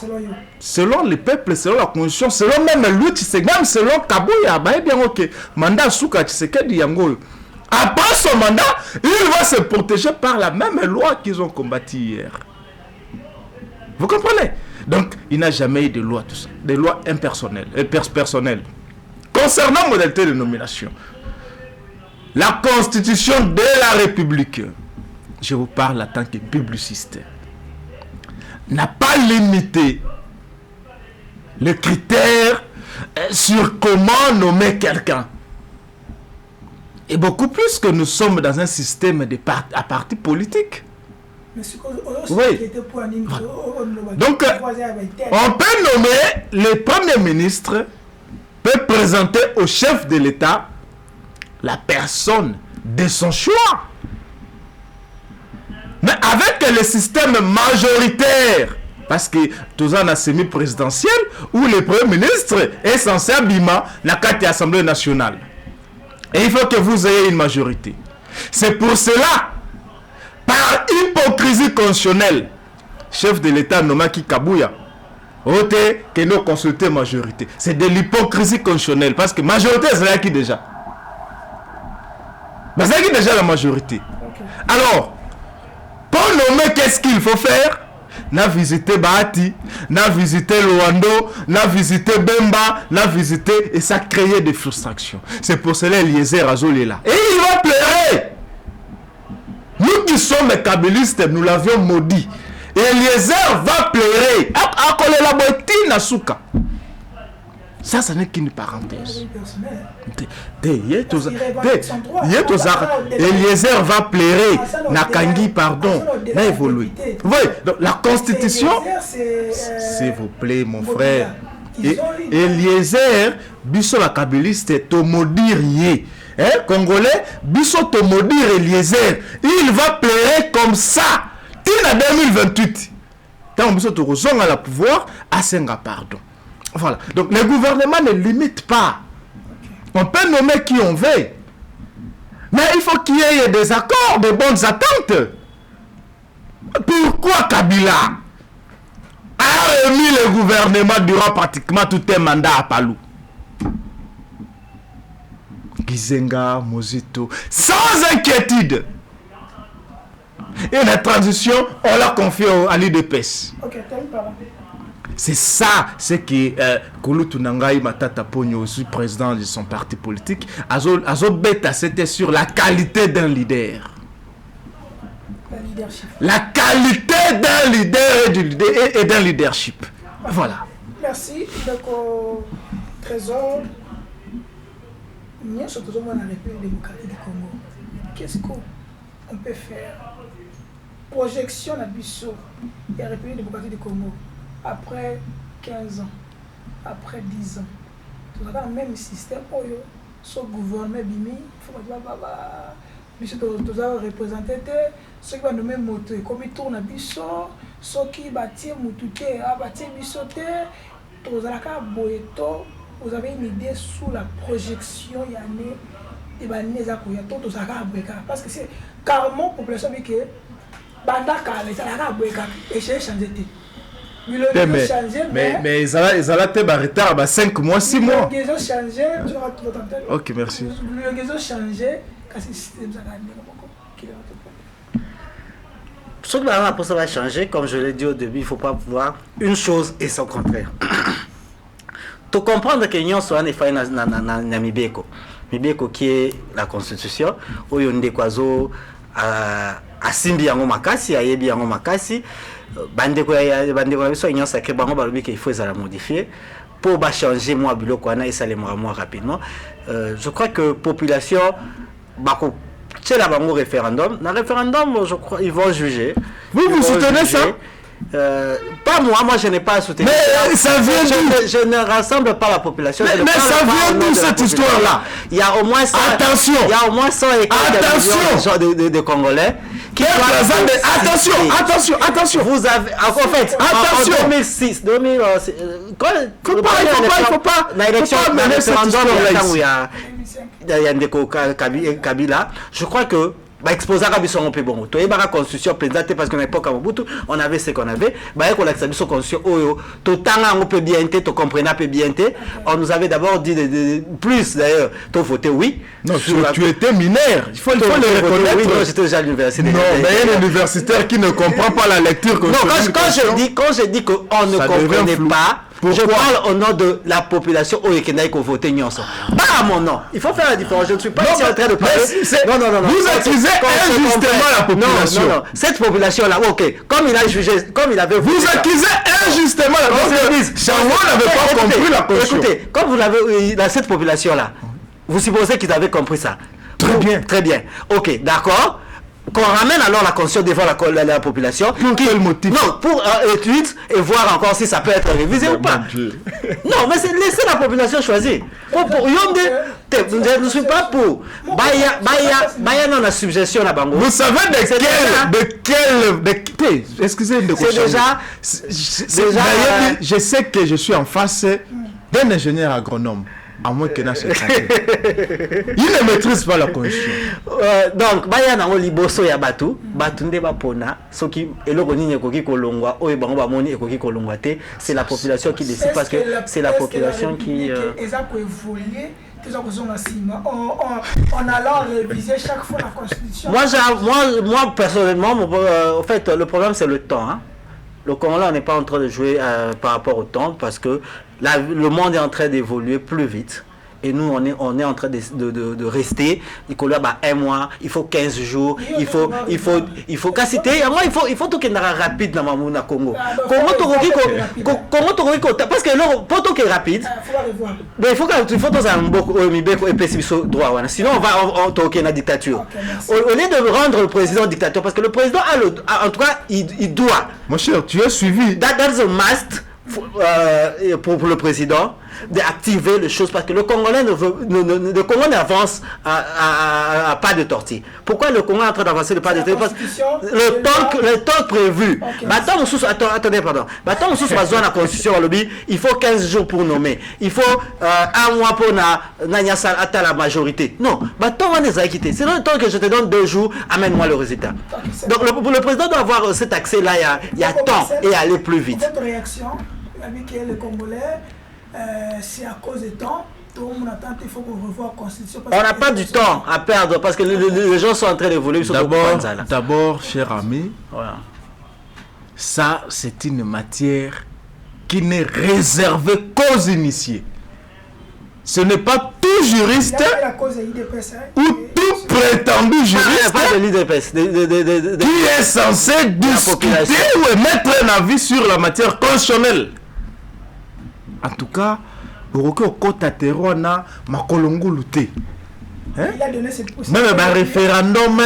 selon le peuple, selon la constitution, selon même lui, même selon Kabouya, bah bien ok, mandat Souka, Tshisekedi Yango. Après son mandat, il va se protéger par la même loi qu'ils ont combattu hier. Vous comprenez? Donc, il n'a jamais eu de loi, tout ça, des lois impersonnelles, personnelles. Concernant la modalité de nomination, la Constitution de la République, je vous parle en tant que publiciste, n'a pas limité les critères sur comment nommer quelqu'un. Et beaucoup plus que nous sommes dans un système à parti politique. Oui. Donc, on peut nommer le Premier ministre, peut présenter au chef de l'État la personne de son choix. Mais avec le système majoritaire, parce que tout ça, on a semi-présidentiel, où le Premier ministre est censé abîmer la carte de l'Assemblée nationale. Et il faut que vous ayez une majorité. C'est pour cela, Par hypocrisie constitutionnelle, chef de l'État Nomaki Kabuya, Ote, que nous consulter majorité. C'est de l'hypocrisie constitutionnelle parce que majorité, c'est là qui déjà. Mais c'est qui déjà la majorité. Alors, pour nommer qu'est-ce qu'il faut faire, n'a visité Bahati, n'a visité Luando, n'a visité Bemba, n'a visité et ça crée des frustrations. C'est pour cela Eliezer Azol est là. Et il va pleurer. Nous qui sommes kabylistes, nous l'avions maudit. Et Eliezer va pleurer. Ça, ça n'est qu'une parenthèse. Eliezer va pleurer. Nakangi, pardon, va évoluer. Oui, donc la constitution, s'il vous plaît, mon frère. Eliezer, biso la kabyliste, to maudire yé. Congolais, biso to maudire Eliezer. Il va pleurer comme ça. En 2028, tant que nous sommes à la pouvoir, à Senga, pardon. Voilà. Donc, le gouvernement ne limite pas. On peut nommer qui on veut. Mais il faut qu'il y ait des accords, de bonnes attentes. Pourquoi Kabila a remis le gouvernement durant pratiquement tout un mandat à Palou? Gizenga, Mozito, sans inquiétude. Et la transition, on l'a confiée à l'IDPS. C'est ça, c'est que Kouloutou Nangaï Matata Pogno, aussi président de son parti politique, Azo Beta, c'était sur la qualité d'un leader. La qualité d'un leader et d'un leadership. Voilà. Merci. Donc, Trésor, nous sommes toujours dans la République démocratique du Congo. Qu'est-ce qu'on peut faire? Projection de la République démocratique du Congo après 15 ans, après 10 ans. Nous avons le même système. Ce gouvernement bimi, il faut que nous avons représenté ceux qui vont nommer moto comme ils tournent à biso, ceux qui bâtissent moutouté, bâtissent bisoté, vous avez une idée sous la projection il y a des bannières à courir, tout ça parce que c'est carrément population qui bandaka les arabes et j'ai changé. Mais ils allaient te retard 5 mois, 6 mois. Ils ont changé, ok, merci. Ils ont changé, parce que le système Ce que la réponse va changer, comme je l'ai dit au début, il ne faut pas voir une chose et son contraire. Tu comprends que nous sommes en Mibeko. Mibeko qui est la constitution, où il y a des oiseaux à Simbi yango makasi, à Yebi yango makasi. Bandeko ya biso union sacrée bango balobi qu'il faut la modifier pour changer moi biloko wana et ça les moi rapidement. Je crois que population bako c'est la bango référendum. Dans le référendum, je crois ils vont juger. Vous soutenez ça? Pas moi je n'ai pas soutenu. Mais ça vient d'où? Je ne rassemble pas la population. Mais ça vient d'où cette histoire-là? Il y a au moins 100. Attention. Il y a au moins 100 millions de Congolais. Attention. Vous avez en fait attention. En 2006, faut pas. L'élection il y a Ndeko Kabila. Je crois que exposer à Bisson peu bon. Tu es la constitution présentée parce qu'à l'époque à Mobutu, on avait ce qu'on avait. Qu'on a accepté cette constitution. Tout temps on peut bien être, tu comprends peu bien être. On nous avait d'abord dit plus d'ailleurs. Tu voté oui. Non, tu étais mineur. Il faut le reconnaître. Oui, non, j'étais déjà à l'université. Non, mais il y a un universitaire qui ne comprend pas la lecture. Non, quand je dis qu'on ne comprenait pas. Pourquoi? Je parle au nom de la population au Yékendaï qu'on votait Nyonso. Pas à mon nom. Il faut faire la différence. Je ne suis pas ici en train de parler. Non. Vous accusez injustement la population. Non. Cette population-là, ok. Comme il a jugé, comme il avait. Vous accusez injustement la population. Chavo n'avait pas compris la constitution. Écoutez, comme vous l'avez dans cette population-là, vous supposez qu'ils avaient compris ça. Très bien. Ok, d'accord. Qu'on ramène alors la constitution devant la population. Pour quel motif? Non, pour étude et voir encore si ça peut être révisé ou pas. Non, mais c'est laisser la population choisir. Je ne suis pas pour. Baya non la suggestion à Bango. Vous savez excusez de c'est déjà je sais que je suis en face d'un ingénieur agronome. À moins qu'il n'ait pas. Il ne maîtrise pas la constitution. Donc, baya na liboso ya batu nde bapona soki eloko nini ekoki kolongwa oyo bango bamoni ekoki kolongwa te, c'est la population qui décide parce que c'est la population qui on allant réviser chaque fois la constitution. Moi personnellement, en fait, le problème c'est le temps. Hein. Le Congo, là, on n'est pas en train de jouer par rapport au temps parce que le monde est en train d'évoluer plus vite. Et nous, on est en train de rester. Il faut un mois, il faut 15 jours, il faut citer. Il faut tout qu'il y ait rapide dans le Congo. Parce que pour tout qui est rapide, il faut tout ça un droit. Sinon, on va toquer la dictature. Au lieu de rendre le président dictateur, parce que le président en tout cas, il doit. Mon cher, tu es suivi. That's a must. Pour le président d'activer les choses parce que le Congolais le Congo n'avance à pas de tortue. Pourquoi le Congo est en train d'avancer le pas de tortue? Parce que le temps prévu. Attendez, pardon. La constitution il faut 15 jours pour nommer. Il faut un mois pour atteindre la majorité. Non, c'est le temps que je te donne 2 jours, amène-moi le résultat. Donc le président doit avoir cet accès-là, il y a temps et aller plus vite. Votre réaction avec les Congolais, c'est à cause du temps. Tout le monde attend, il faut qu'on revoie la constitution. On n'a pas du temps à perdre parce que les gens sont en train d'évoluer. D'abord, cher ami, voilà. Ça c'est une matière qui n'est réservée qu'aux initiés. Ce n'est pas tout juriste ou tout prétendu juriste qui est censé discuter ou émettre un avis sur la matière constitutionnelle. En tout cas, même un référendum,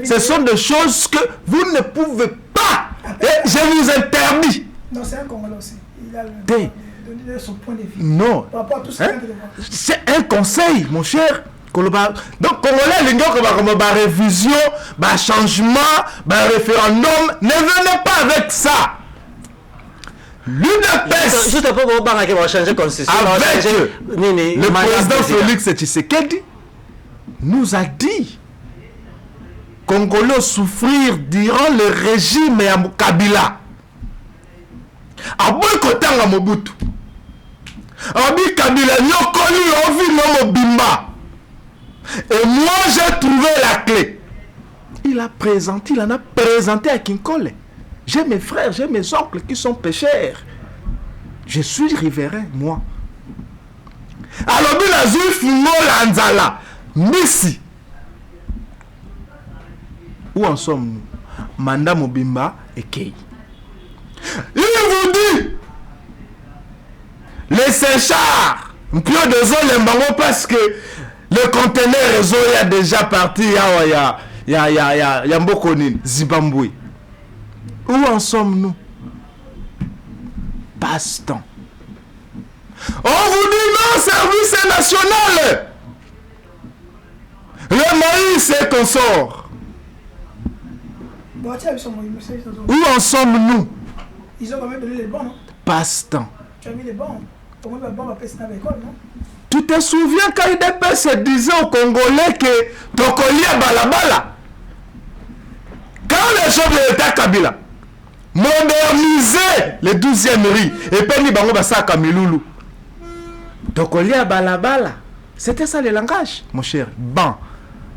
ce sont des choses que vous ne pouvez pas. Et je vous interdis. Non, c'est un Congolais aussi. Il a donné son point de vue. Non. C'est un conseil, mon cher. Donc, Congolais, les gens qui ont révision, changement, référendum, ne venez pas avec ça. L'UDPS, juste pour changer la constitution, avec le président Félix Tshisekedi nous a dit Congolais souffrir durant le régime à Kabila. A boycotté à Mobutu. Abi Kabila nyokoli ovi no mobimba. Et moi j'ai trouvé la clé. Il en a présenté à Kinkole. J'ai mes frères, j'ai mes oncles qui sont pécheurs. Je suis riverain, moi. Alors, la juif Molanzala, Missi. Où en sommes-nous? Manda Mobimba et Kei. Il vous dit, les séchards, Mpio de zone Mbango parce que le conteneur réseau est déjà parti. Il y a Mbokonin, Zimbabwe. Où en sommes-nous? Passe-temps. On vous dit non, service national. Le maïs est consort. Où en sommes-nous? Ils ont quand même donné les bons, non? Passe-temps. Tu as mis les bons. Comment les bons va passer à l'école, non? Tu te souviens quand IDP se disait aux Congolais que Tokolia Balabala, quand les gens de l'État Kabila moderniser les 12e riz et puis bango basaka milulu Tokolia Balabala, c'était ça le langage, mon cher. Bon,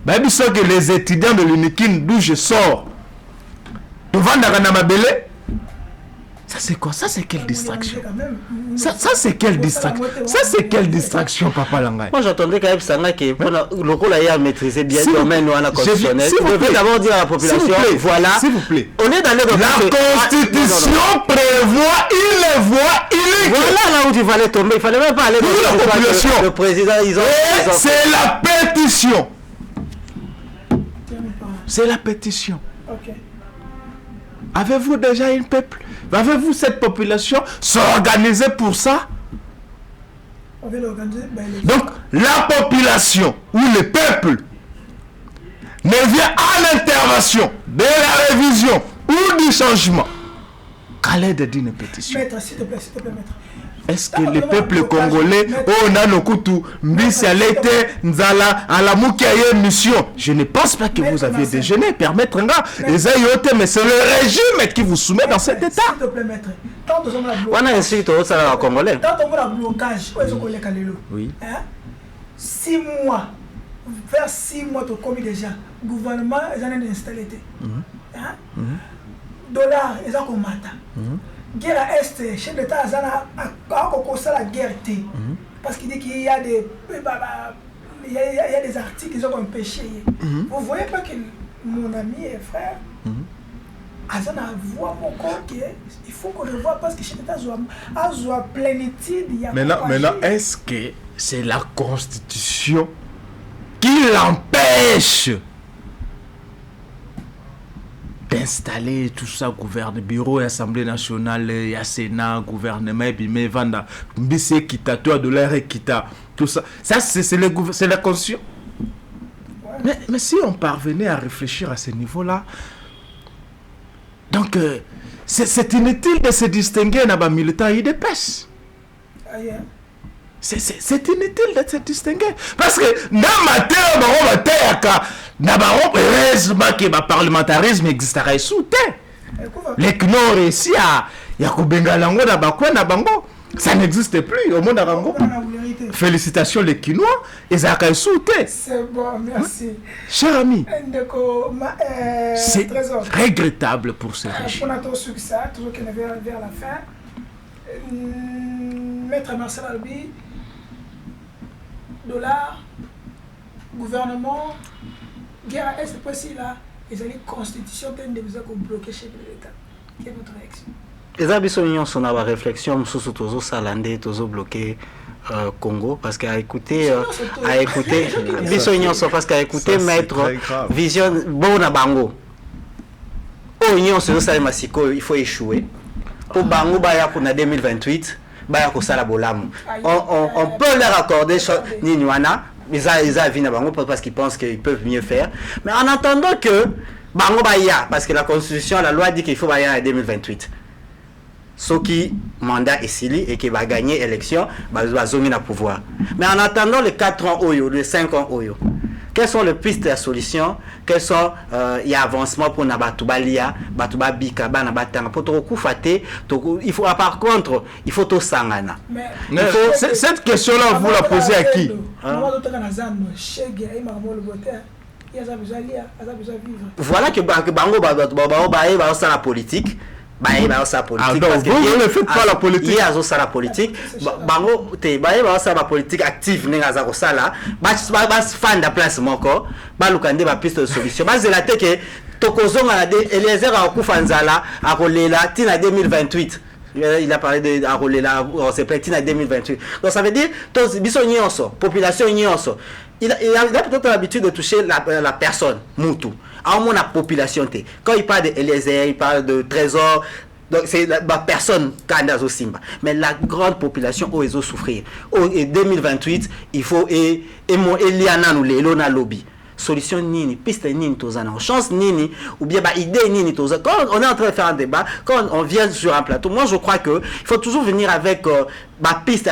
ben que les étudiants de l'UNIKIN d'où je sors devant Naganamabele. Ça c'est quoi? Ça c'est quelle distraction? Ça c'est quelle distraction? Ça c'est quelle distraction, Papa Langay? Moi j'attendais quand même ça que le rôle à maîtriser bien le domaine constitutionnel. Vous devez d'abord dire à la population, voilà, s'il vous plaît. On est dans les la constitution prévoit une voie unique. Voilà là où tu fallait tomber. Il fallait même pas aller dans la population. Le président, c'est la pétition. C'est la pétition. Ok. Avez-vous déjà un peuple? Avez-vous cette population s'organiser pour ça? Donc, la population ou le peuple ne vient à l'intervention de la révision ou du changement qu'à l'aide d'une pétition. Maître, s'il te plaît, maître. est-ce que le peuple congolais, on a nos couteaux, mbisi alete, nzala, alamukaye mission. Je ne pense pas que vous aviez déjeuné, permettre un gars, les ayotes, mais c'est le régime qui vous soumet dans cet état. S'il te plaît, maître. Tant que On a insulte au salaire congolais. Tant qu'on a blocage, Oui. 6 mois, vers 6 mois, tu as commis déjà. Le gouvernement est en train d'installer. Dollar, ils ont combattu. Guerre à Est, chef d'État a commencé la guerre. Parce qu'il dit qu'il y a des. Il y a des articles qui ont empêché. Vous ne voyez pas que mon ami et frère. Azana voit mon corps il faut qu'on le voit parce que chef d'État a plénitude. Maintenant, est-ce que c'est la Constitution qui l'empêche d'installer tout ça, gouvernement, bureau, Assemblée nationale, il y a Sénat, gouvernement, et puis mais vanda, mbisi kita, toi de l'air et kita, tout ça. Ça, c'est la Constitution. Ouais. Mais si on parvenait à réfléchir à ce niveau-là, donc c'est inutile de se distinguer dans les militaires et des pêches. C'est inutile de se distinguer. Parce que dans ma terre, heureusement que le parlementarisme existera sous terre. Les qui n'ont réussi à Yakubengalango na bango, ça n'existe plus au monde arango. Félicitations les Quinois, ils ont sous terre. C'est bon, merci. Cher ami, c'est regrettable pour ce régime. Pour notre succès, toujours qu'on est vers la fin, Maître Marcel Albi, dollar, gouvernement, guerre à Est, possible là, ils ont une constitution qui est bloquée chez l'État. Quelle est votre réaction? Les habitants sont dans la réflexion, sous toujours salandé, toujours bloqué Congo, parce qu'à écouter, parce qu'à écouter Maître Vision, bon na bango. Oh, union sur le Massiko, il faut échouer. Pour bango, baya kuna 2028. On peut leur accorder Ninuana, ils ont Bango parce qu'ils pensent qu'ils peuvent mieux faire. Mais en attendant que Bango Baya, parce que la constitution, la loi dit qu'il faut Baya en 2028. Ce qui mandat est scellé et qui va gagner l'élection, va zoomer le pouvoir. Mais en attendant les 4 ans, les 5 ans, quelles sont les pistes de solution? Quels sont les avancements pour Nabatubalia, Batubabika, Banabatanga? Pour tout faté, il faut par contre, il faut tout sangana. Cette question-là, vous la posez à qui? Voilà que Bango va la politique. Vous ne faites pas la politique. Il y a la politique. Bango, la politique active. Fan de place encore. Balukande ba piste de solution. C'est la tête que Tokozonga Eliezer a Kufanzala a Rolela Tina 2028. Il a parlé de Rolela, on s'est prêté Tina 2028. Donc ça veut dire population nyonso. Il a peut-être l'habitude de toucher la personne, Moutou. À la population. Quand il parle d'Eliezer, il parle de Trésor. Donc c'est la personne Kandazo Simba. Mais la grande population où ils ont souffrir. En 2028, il faut Eliana nous l'Elona lobby. Solution nini, piste nini tozana, chance nini, ou bien idée nini tozana. Quand on est en train de faire un débat, quand on vient sur un plateau, moi je crois que il faut toujours venir avec piste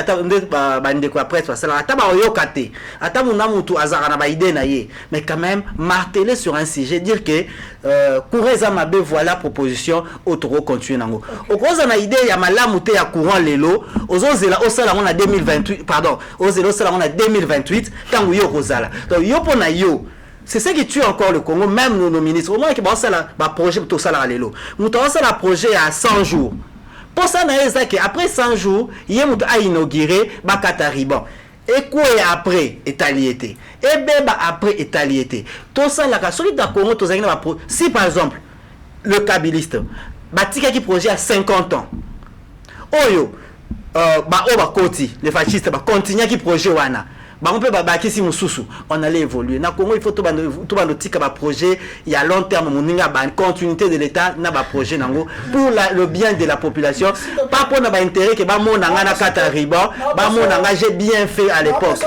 mais quand même marteler sur un sujet, dire que voilà proposition autour continuer nango. Au cause na idée ya malamu te ya courant lelo, ozozela osala on a 2028 pardon, ozela osala on a 2028 tango yo kozala. Donc yo pona yo c'est ce qui tue encore le Congo, même nos ministres. Au moins, qui ça la projet pour tout ça là l'élo. Nous avons ça la projet à 100 jours. Pour ça, après 100 jours, il y a inauguré Bakata Riban. Et quoi après étaliété? Et bien après étaliété. Tout ça là, celui de Congo, si par exemple le kabiliste, Batika qui projet à 50 ans. Oyo, les fascistes, continuent qui projet wana. On allait évoluer. Na Congo, il faut tout le projet. Il y a long terme, une continuité de l'État, projet pour le bien de la population. Pas pour l'intérêt que mon nangana katariba, mon nanga j'ai bien fait à l'époque.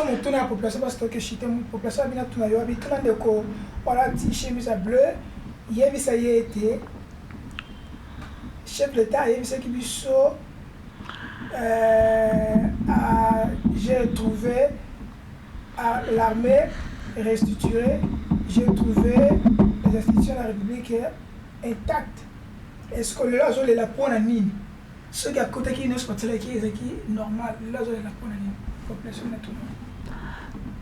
Chef d'État, il y a l'armée est restituée, j'ai trouvé les institutions de la République intactes. Est-ce que le lazo est la pointe à mine? Ceux qui à côté qui ne sont pas qui est normal, le lazo est la pointe à mine. Population de tout le monde.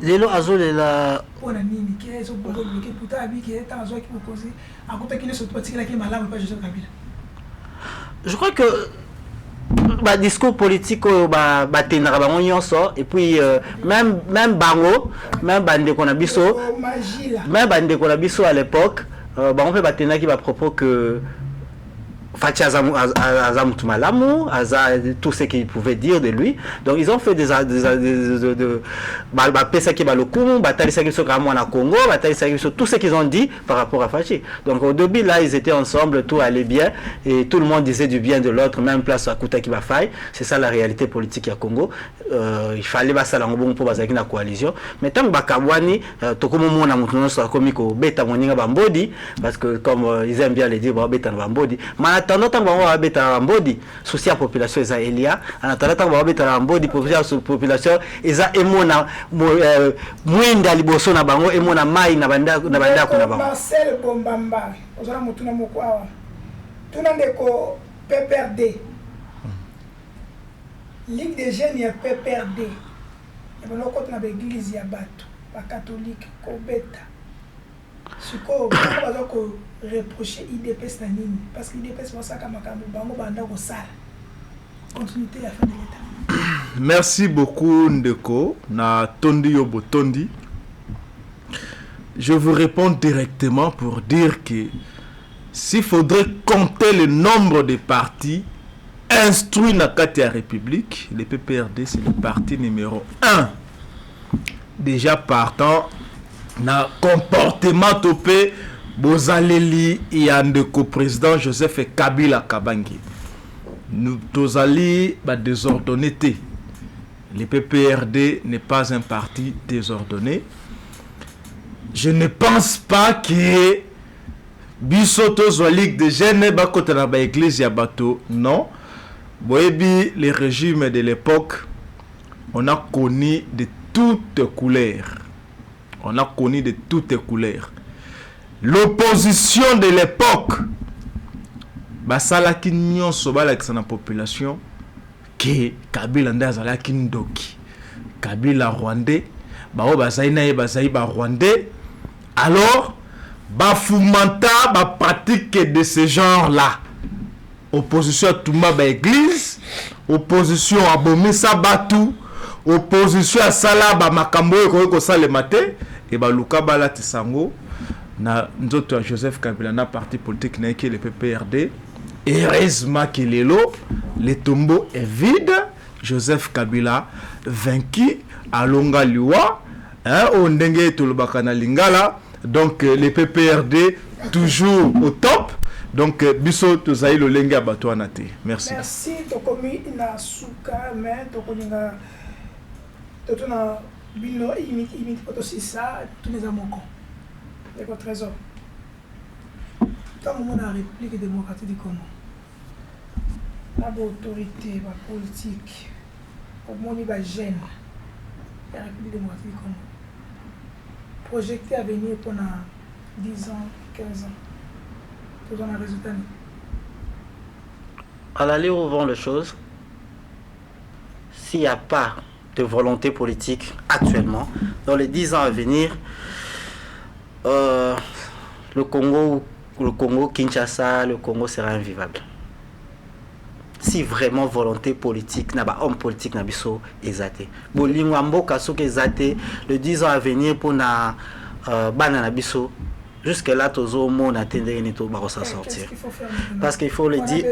Lelo azol est la Pointe à mine, qui est au bourreau, qui est pourtant habillé, qui est en joie, qui peut causer. À côté qui ne sont pas qui est malade, pas Joseph Kabila. je crois que bah discours politique bah tenara bango nyonso et puis même bango même bande qu'on a biso Magie là. même bande qu'on a biso à l'époque bango pe batena qui va propos que Fachi Azam Tumalamu, tout ce qu'ils pouvaient dire de lui. Donc ils ont fait des tout ce qu'ils ont dit par rapport à Fachi. Donc au début là ils étaient ensemble, tout allait bien et tout le monde disait du bien de l'autre, même place à Kuta qui va faille. C'est ça la réalité politique à Congo. Il fallait pas ça bon pour baser la coalition. Mais tant que Bakabwani, Tokomo Mona Mutuno soit comico beta moninga bambodi parce que comme ils aiment bien les dire beta bambodi. Attendant tant qu'on va bêter en body, souci à population est Elia. En attendant tant qu'on va bêter en body, population est à Emona, Mwinda liboso na bango, Emona mai na banda kuna bango. Marcel Bombamba, ozala mutuna mokwawa. Tuna ndeko PPRD. Ligue des jeunes ya PPRD. Et bon côté na l'église ya bato, ba catholique ko beta. Siko bazo ko reprocher IDPS na nini parce que IDPS va ça comme bango banda ko sala. Continuité à fin de l'état. Merci beaucoup Ndeko na tondi yobo tondi. Je vous réponds directement pour dire que s'il faudrait compter le nombre de partis instruits dans la République, le PPRD c'est le parti numéro 1. Déjà partant na comportement topé Bozaleli Yandeko président Joseph Kabila Kabangi. Nous tozali ba désordonné. Le PPRD n'est pas un parti désordonné. Je ne pense pas que Bisoto Ligue de Jeunes ba kota na ba église ya bato. Non. Boyebi les régimes de l'époque, on a connu de toutes couleurs. On a connu de toutes couleurs. L'opposition de l'époque, basalaki nyonso balakisa na population que Kabila ndazalaki ndoki. Kabila rwandais, bao bazai na ye bazai ba rwandais. Alors, bafumanta ba pratique de ce genre-là. Opposition à Touma ba église, opposition à Bomisa Batu, opposition à Salaba Makambo ko salemate et ba luka bala tisango na nzoto Joseph Kabila na parti politique na qui le PPRD. Heureusement qu'il est là, le tombeau est vide. Joseph Kabila vaincu à Longa Liwa, au ndenge tolobaka na lingala. Donc le PPRD toujours au top. Donc biso tozai lo lenga bato anate. Merci. Merci tokomi na suka mais tokoninga totuna bino imiti potosi ça tous les amoko. D'accord trésor. Tant que la République démocratique du Congo, la autorité, la politique, au monde va gêner la République démocratique du Congo. Projeté à venir pendant 10 ans, 15 ans. Tout en a résultat. À l'allée où vont les choses, s'il n'y a pas de volonté politique actuellement, dans les 10 ans à venir, le Congo, Kinshasa, le Congo sera invivable. Si vraiment volonté politique, homme politique n'a biso exaté. Bolingo mboka soki exaté, le 10 ans à venir pour na bana na biso, jusque là tozo mon atteindre ni to ba s'en sortir. Parce qu'il faut le dire.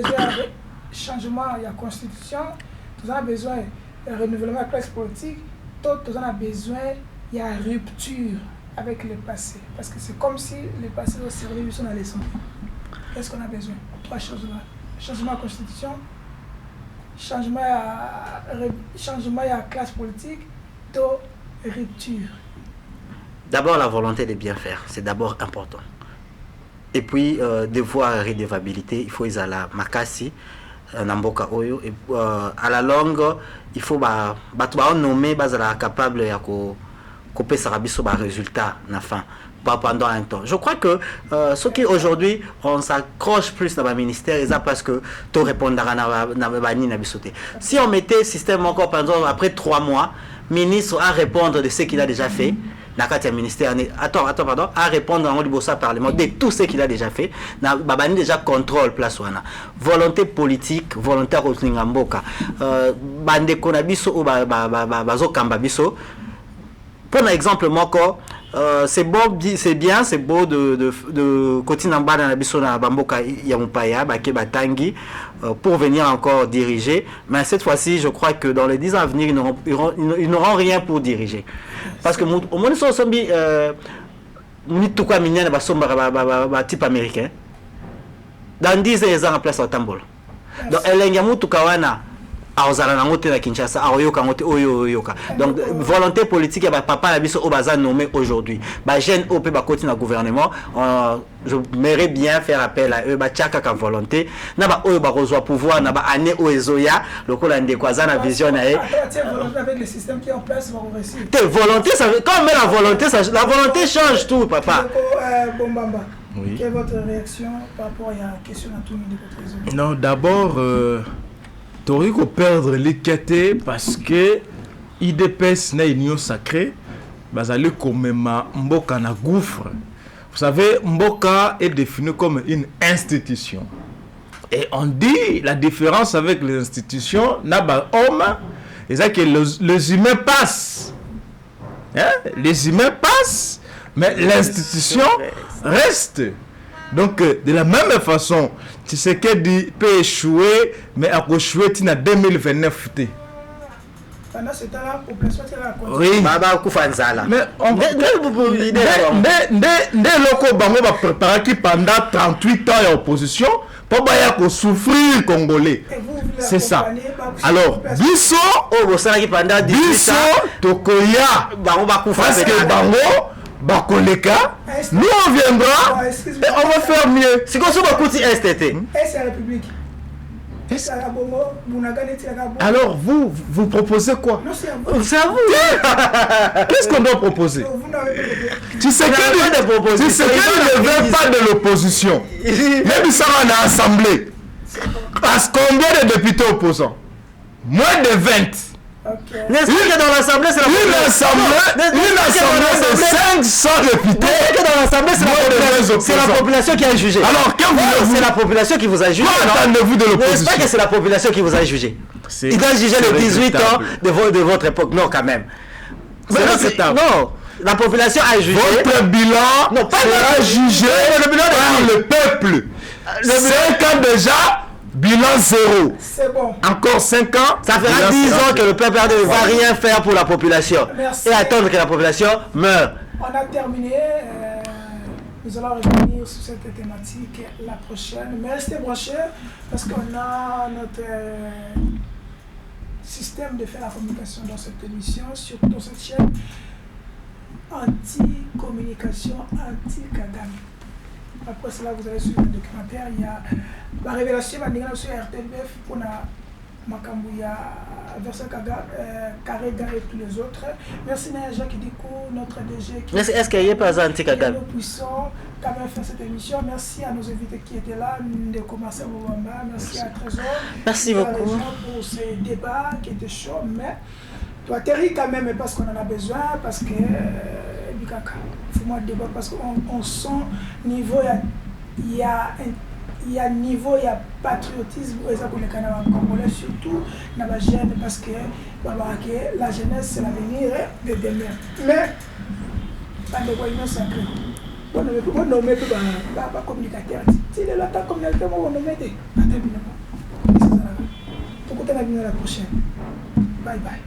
Changement, il y a constitution, nous avons besoin de renouvellement de la classe politique, nous avons besoin, il y a rupture avec le passé. Parce que c'est comme si le passé doit servir sur la leçon. Qu'est-ce qu'on a besoin? 3 choses là. Changement de la constitution, changement de la classe politique, rupture. D'abord la volonté de bien faire, c'est d'abord important. Et puis devoir redevabilité, il faut y aller à Makasi, Namboka Oyo. Et à la longue, il faut nommer, capable de couper ça biso ba résultat na fin pas pendant un temps. Je crois que ce qui aujourd'hui on s'accroche plus dans le ministère c'est parce que tout répondra na bani na bisoté. Si on mettait système encore pendant après 3 mois, ministre à répondre de ce qu'il a déjà fait. Nakati ministère pardon à répondre en libosa parlement de tout ce qu'il a déjà fait na babani déjà contrôle place wana volonté politique volontaire au Mboka bande konabiso o bazo kamba biso pour exemple moko c'est bon c'est bien c'est beau de continuer na biso na bamboka ya mupaya bake batangi pour venir encore diriger, mais cette fois-ci je crois que dans les 10 ans à venir ils n'auront rien pour diriger parce que au moins sont sombi ni tout quoi miniana ba type américain dans 10 ans en place au Tambol donc elenga mutu kawana aozala na ngote na Kinshasa aoyoka ngote oyoka donc volonté politique ya papa na biso obaza nommé aujourd'hui ba jeune op ba côté na gouvernement je m'aimerais bien faire appel à eux ba tchaka ka volonté na ba oyo ba reçoit pouvoir na ba année oezoya lokola ndekwaza na vision na avec le système qui est en place va réussir. Tes volonté ça comme la volonté change tout papa. Bombamba. Oui. Quelle est votre réaction par rapport à la question à tout le monde? Non, d'abord t'aurais qu'à perdre l'équité parce que IDPS na union sacrée bazali comme Mboka na gouffre. Vous savez, Mboka est défini comme une institution. Et on dit la différence avec les institutions n'a pas homme, c'est que les humains passent. Hein? Les humains passent, mais l'institution reste. Donc, de la même façon, tu sais qu'elle dit peut échouer, mais à échouer, tu n'as 2029. Pendant ce temps-là, la population est là. Oui. Baba Koufanzala. Mais on va. Des locaux bango va préparer qui pendant 38 ans en opposition, pour pas souffrir Congolais. C'est ça. Alors, Bisso, pendant 18 Bisso, ans, Tokoya, parce que bango. Bakoleka, nous on viendra et on va faire mieux. C'est comme ça qu'on coûte STT. Est-ce la République? Alors vous proposez quoi? Non, c'est à vous. C'est à vous. Qu'est-ce qu'on doit proposer? Tu sais qu'elle ne veut pas de l'opposition. Même ça on a assemblée. Parce combien de députés opposants? Moins de 20. Okay. N'est-ce pas que dans l'Assemblée, c'est une assemblée de 500 députés. Que dans l'Assemblée, c'est la population qui a jugé. Alors, c'est la population qui vous a jugé. Attendez-vous de l'opposition? N'est-ce pas que c'est la population qui vous a jugé? Il doit juger les 18 ans de votre époque. Non, quand même. Non, la population a jugé. Votre bilan sera jugé par le peuple. 5 ans déjà. Bilan 0. C'est bon. Encore 5 ans. Ça fera 10 ans que le peuple ne va rien faire pour la population. Merci. Et attendre que la population meure. On a terminé. Nous allons revenir sur cette thématique la prochaine. Mais restez branchés parce qu'on a notre système de faire la communication dans cette émission, surtout dans cette chaîne. Anti-communication, anti-Kagame. Après cela, vous allez suivre le documentaire. Il y a la révélation sur RTBF pour la Makambouya, Versa Kaga, Karega et tous les autres. Merci Naja Kidiko, notre DG. Est-ce qu'il n'y a pas anti-Kagame? Nous puissons quand même faire cette émission. Merci à nos invités qui étaient là, de commencer à Mouamba. Merci à Trésor. Merci beaucoup. Pour ces débats qui étaient chauds, mais toi, Terry, quand même, parce qu'on en a besoin, parce que il faut moi débat parce qu'on sent niveau il y a niveau il y a patriotisme et ça pour les Canadiens congolais surtout dans la jeune parce que la jeunesse c'est l'avenir de demain mais pas de quoi ils sacré on ne met pas communicateur si le latin communicateur on ne met pas pour que tu la prochaine bye bye.